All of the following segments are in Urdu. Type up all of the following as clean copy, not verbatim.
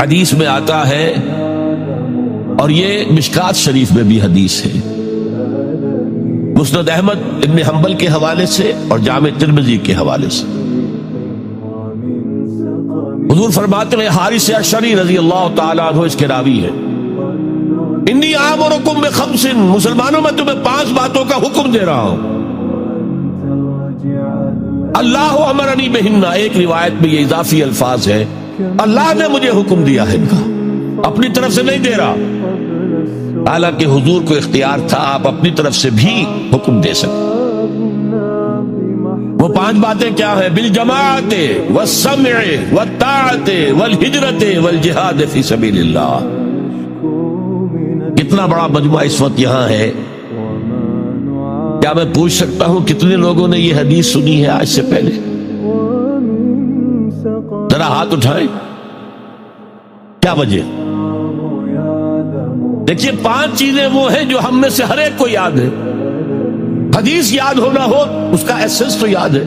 حدیث میں آتا ہے، اور یہ مشکات شریف میں بھی حدیث ہے، مسند احمد ابن حنبل کے حوالے سے اور جامع ترمذی کے حوالے سے، حضور فرماتے ہیں، حارث اشعری رضی اللہ تعالیٰ عنہ اس کے راوی ہے، انی آمرکم بخمس، مسلمانوں میں تمہیں 5 باتوں کا حکم دے رہا ہوں، اللہ امرنی بہن، ایک روایت میں یہ اضافی الفاظ ہے، اللہ نے مجھے حکم دیا ہے ان کا، اپنی طرف سے نہیں دے رہا، حالانکہ حضور کو اختیار تھا آپ اپنی طرف سے بھی حکم دے سکتے۔ وہ 5 باتیں کیا ہیں؟ بالجماعت والسمع والطاعت والہجرت والجہاد فی سبیل اللہ۔ کتنا بڑا مجموعہ اس وقت یہاں ہے، کیا میں پوچھ سکتا ہوں کتنے لوگوں نے یہ حدیث سنی ہے آج سے پہلے؟ ذرا ہاتھ اٹھائیں، کیا وجہ؟ دیکھیے 5 چیزیں وہ ہیں جو ہم میں سے ہر ایک کو یاد ہے، حدیث یاد ہونا ہو اس کا ایسنس تو یاد ہے۔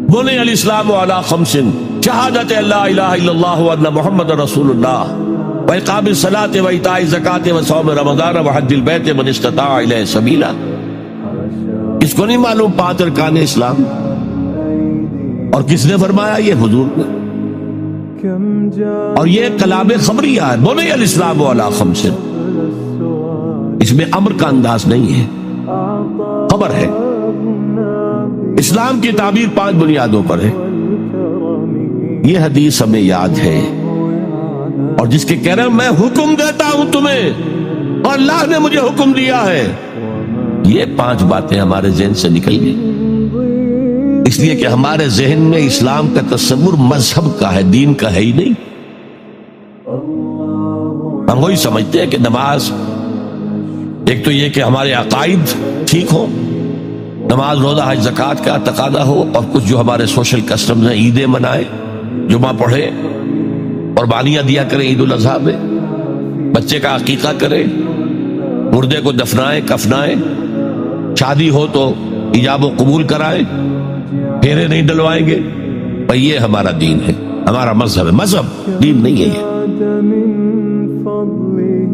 بنی الاسلام علی 5، شہادت اللہ الہ الا اللہ وان محمد رسول اللہ، واقام الصلاۃ وایتاء الزکاۃ وصوم رمضان وحج البیت من استطاع الیہ سبیلا۔ اس کو نہیں معلوم 5 ارکان اسلام؟ اور کس نے فرمایا؟ یہ حضور نے، اور یہ کلام خبریہ ہے، بنی الاسلام علی 5، اس میں امر کا انداز نہیں ہے، خبر ہے۔ اسلام کی تعبیر 5 بنیادوں پر ہے، یہ حدیث ہمیں یاد ہے، اور جس کے کہہ رہے ہیں میں حکم دیتا ہوں تمہیں اور اللہ نے مجھے حکم دیا ہے، یہ 5 باتیں ہمارے ذہن سے نکل گئی، اس لیے کہ ہمارے ذہن میں اسلام کا تصور مذہب کا ہے، دین کا ہے ہی نہیں۔ ہم وہی سمجھتے ہیں کہ نماز، ایک تو یہ کہ ہمارے عقائد ٹھیک ہو، نماز روزہ حج زکوٰۃ کا تقاضا ہو، اور کچھ جو ہمارے سوشل کسٹمز ہیں، عیدیں منائے، جمعہ پڑھے، قربانیاں دیا کریں عید الاضحیٰ میں، بچے کا عقیقہ کریں، مردے کو دفنائیں کفنائیں، شادی ہو تو ایجاب و قبول کرائیں، پھیرے نہیں ڈلوائیں گے، اور یہ ہمارا دین ہے، ہمارا مذہب ہے، مذہب دین نہیں ہے، یہ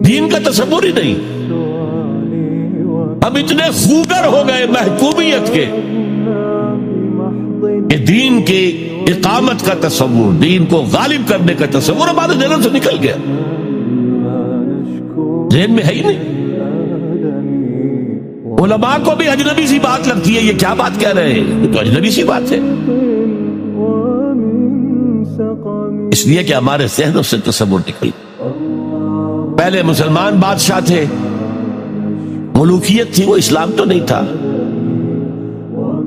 دین کا تصور ہی نہیں۔ ہم اتنے خوگر ہو گئے محکومیت کے کہ دین کی اقامت کا تصور، دین کو غالب کرنے کا تصور ہمارے ذہن سے نکل گیا، ذہن میں ہے ہی نہیں۔ علماء کو بھی اجنبی سی بات لگتی ہے، یہ کیا بات کہہ رہے ہیں، یہ تو اجنبی سی بات ہے، اس لیے کہ ہمارے ذہنوں سے تصور نکل۔ پہلے مسلمان بادشاہ تھے، ملوکیت تھی، وہ اسلام تو نہیں تھا،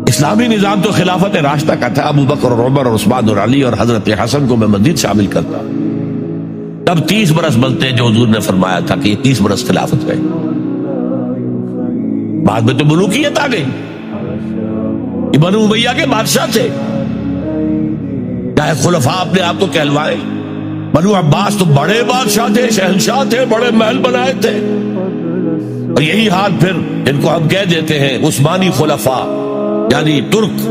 اسلامی نظام تو خلافت راشدہ کا تھا، ابو بکر اور عمر اور عثمان اور علی اور حضرت حسن کو میں مزید شامل کرتا، تب 30 برس بنتے جو حضور نے فرمایا تھا کہ یہ 30 برس خلافت ہے، بعد میں تو ملوکیت آ گئی، یہ بنو امیہ کے بادشاہ تھے، چاہے خلفاء اپنے آپ کو کہلوائے، بنو عباس تو بڑے بادشاہ تھے، شہنشاہ تھے، بڑے محل بنائے تھے، اور یہی حال پھر ان کو ہم کہہ دیتے ہیں عثمانی خلفاء، یعنی ترک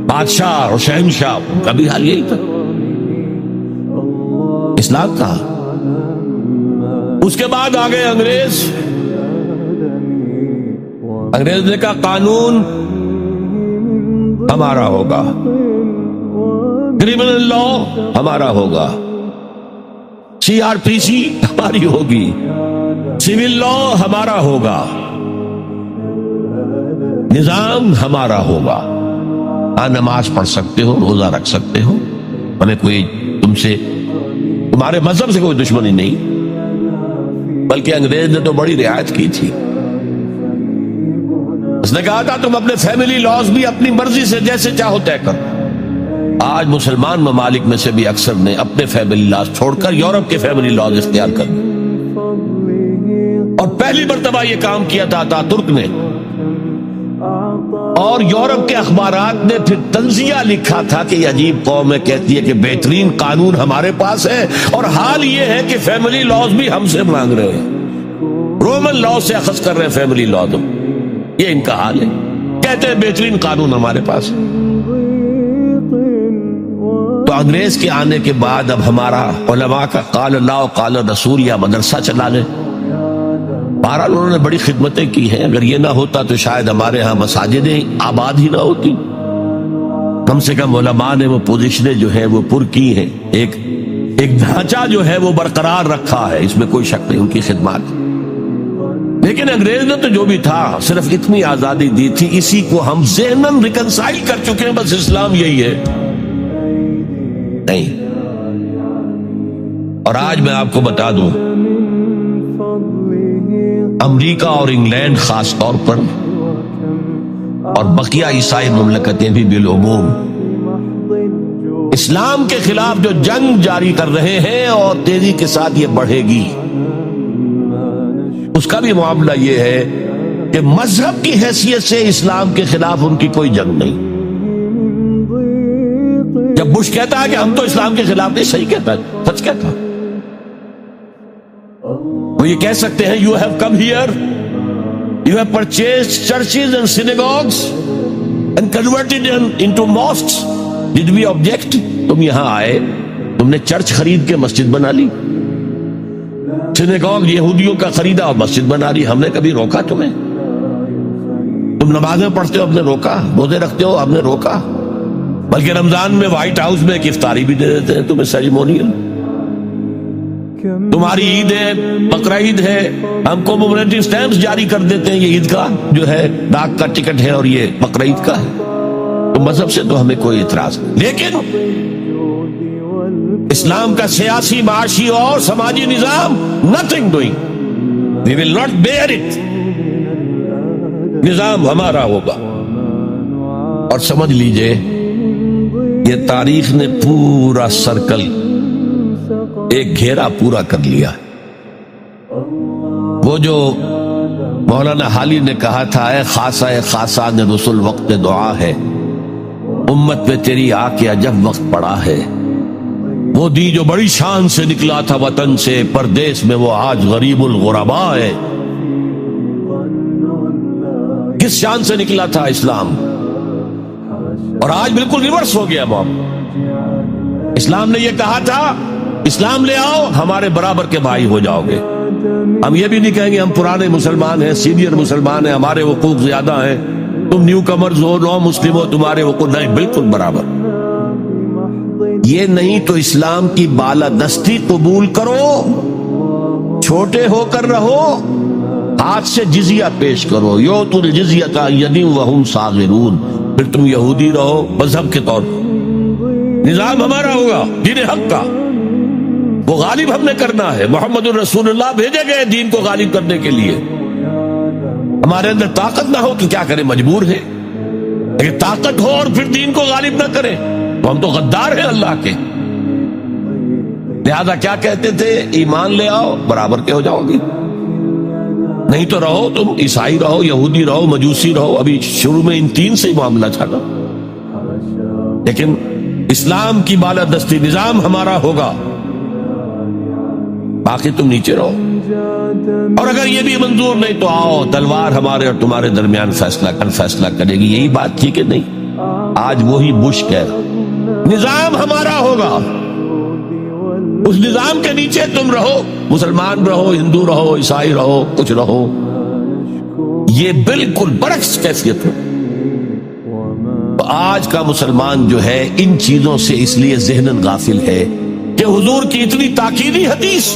بادشاہ اور شہنشاہ، ان کا بھی حال یہی تھا، اسلام کا۔ اس کے بعد آ گئے انگریز، انگریز نے کہا قانون ہمارا ہوگا، کرمنل لا ہمارا ہوگا، CRPC ہماری ہوگی، سول لا ہمارا ہوگا، نظام ہمارا ہوگا، ہاں نماز پڑھ سکتے ہو، روزہ رکھ سکتے ہو، ہمیں کوئی تمہارے مذہب سے کوئی دشمنی نہیں، بلکہ انگریز نے تو بڑی رعایت کی تھی، اس نے کہا تھا تم اپنے فیملی لاز بھی اپنی مرضی سے جیسے چاہو طے کرو۔ آج مسلمان ممالک میں سے بھی اکثر نے اپنے فیملی لاز چھوڑ کر یورپ کے فیملی لاز اختیار کر لیے، اور پہلی مرتبہ یہ کام کیا تھا ترک نے، اور یورپ کے اخبارات نے پھر تنزیہ لکھا تھا کہ یہ عجیب قوم ہے، کہتی ہے کہ بہترین قانون ہمارے پاس ہے، اور حال یہ ہے کہ فیملی لاز بھی ہم سے مانگ رہے ہیں، رومن لا سے اخذ کر رہے ہیں فیملی لا، یہ ان کا حال ہے، کہتے ہیں بہترین قانون ہمارے پاس ہے۔ تو انگریز کے آنے کے بعد اب ہمارا علماء کا قال اللہ و قال رسول یا مدرسہ چلا لیں. بہرحال انہوں نے بڑی خدمتیں کی ہیں. اگر یہ نہ ہوتا تو شاید ہمارے ہاں مساجدیں آباد ہی نہ ہوتی. کم سے کم علماء نے وہ پوزیشنیں جو ہیں وہ پر کی ہیں. ایک ڈھانچہ جو ہے وہ برقرار رکھا ہے, اس میں کوئی شک نہیں ان کی خدمات. لیکن انگریز نے تو جو بھی تھا صرف اتنی آزادی دی تھی, اسی کو ہم ذہناً ریکنسائل کر چکے ہیں. بس اسلام یہی ہے نہیں. اور آج میں آپ کو بتا دوں, امریکہ اور انگلینڈ خاص طور پر اور بقیہ عیسائی مملکتیں بھی بالعموم اسلام کے خلاف جو جنگ جاری کر رہے ہیں اور تیزی کے ساتھ یہ بڑھے گی, اس کا بھی معاملہ یہ ہے کہ مذہب کی حیثیت سے اسلام کے خلاف ان کی کوئی جنگ نہیں. جب بش کہتا ہے کہ ہم تو اسلام کے خلاف نہیں, صحیح کہتا ہے, سچ کہتا ہے. وہ یہ کہہ سکتے ہیں you have come here, you have purchased churches and synagogues and converted them into mosques. Did we object? تم یہاں آئے, تم نے چرچ خرید کے مسجد بنا لی, سینیگوگ یہودیوں کا خریدا اور مسجد بنا لی. ہم نے کبھی روکا تمہیں؟ تم نمازیں پڑھتے ہو, ہم نے روکا. روزے رکھتے ہو, ہم نے روکا. بلکہ رمضان میں وائٹ ہاؤس میں ایک افطاری بھی دے دیتے ہیں تمہیں, سیریمونیل. تمہاری عید ہے, بقرہ عید ہے, ہم کو کومیموریٹو سٹیمپس جاری کر دیتے ہیں. یہ عید کا جو ہے ڈاک کا ٹکٹ ہے اور یہ بقرہ عید کا ہے. تو مذہب سے تو ہمیں کوئی اعتراض نہیں, لیکن اسلام کا سیاسی, معاشی اور سماجی نظام nothing doing. We will not bear it. نظام ہمارا ہوگا. اور سمجھ لیجئے یہ تاریخ نے پورا سرکل, ایک گھیرا پورا کر لیا. وہ جو مولانا حالی نے کہا تھا, اے خاصہ خاصان رسول وقت دعا ہے, امت میں تیری آ کے عجب وقت پڑا ہے. وہ دی جو بڑی شان سے نکلا تھا وطن سے, پردیس میں وہ آج غریب الغرباء ہے. کس شان سے نکلا تھا اسلام, اور آج بالکل ریورس ہو گیا معاملہ. اسلام نے یہ کہا تھا اسلام لے آؤ, ہمارے برابر کے بھائی ہو جاؤ گے. ہم یہ بھی نہیں کہیں گے ہم پرانے مسلمان ہیں, سینئر مسلمان ہیں, ہمارے حقوق زیادہ ہیں, تم نیو کمرز ہو, نو مسلم ہو, تمہارے حقوق نہیں, بالکل برابر. یہ نہیں تو اسلام کی بالادستی قبول کرو, چھوٹے ہو کر رہو, ہاتھ سے جزیہ پیش کرو. یؤتوا الجزیۃ عن ید وہم صاغرون. پھر تم یہودی رہو مذہب کے طور پر. نظام ہمارا ہوگا دین حق کا, وہ غالب ہم نے کرنا ہے. محمد الرسول اللہ بھیجے گئے دین کو غالب کرنے کے لیے. ہمارے اندر طاقت نہ ہو تو کیا کریں, مجبور ہے. لیکن طاقت ہو اور پھر دین کو غالب نہ کریں تو ہم تو غدار ہیں اللہ کے. لہذا کیا کہتے تھے, ایمان لے آؤ برابر کے ہو جاؤ گے, نہیں تو رہو تم عیسائی رہو, یہودی رہو, مجوسی رہو. ابھی شروع میں ان تین سے ہی معاملہ چلا, لیکن اسلام کی بالادستی نظام ہمارا ہوگا, باقی تم نیچے رہو. اور اگر یہ بھی منظور نہیں تو آؤ, تلوار ہمارے اور تمہارے درمیان فیصلہ کرے گی. یہی بات تھی کہ نہیں؟ آج وہی بش کہہ رہا, نظام ہمارا ہوگا, اس نظام کے نیچے تم رہو, مسلمان رہو, ہندو رہو, عیسائی رہو, کچھ رہو. یہ بالکل برعکس کیفیت ہے. آج کا مسلمان جو ہے ان چیزوں سے اس لیے ذہناً غافل ہے کہ حضور کی اتنی تاکیدی حدیث,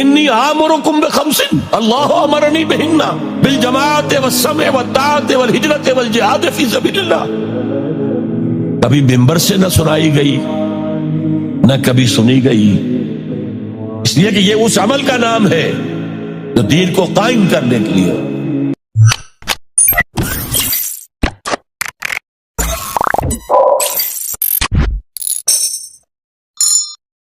انی آمرکم بخمس اللہ امرنی بہن بالجماعت والسمع والطاعت والہجرت والجہاد فی سبیل اللہ, کبھی ممبر سے نہ سنائی گئی, نہ کبھی سنی گئی. اس لیے کہ یہ اس عمل کا نام ہے جو دین کو قائم کرنے کے لیے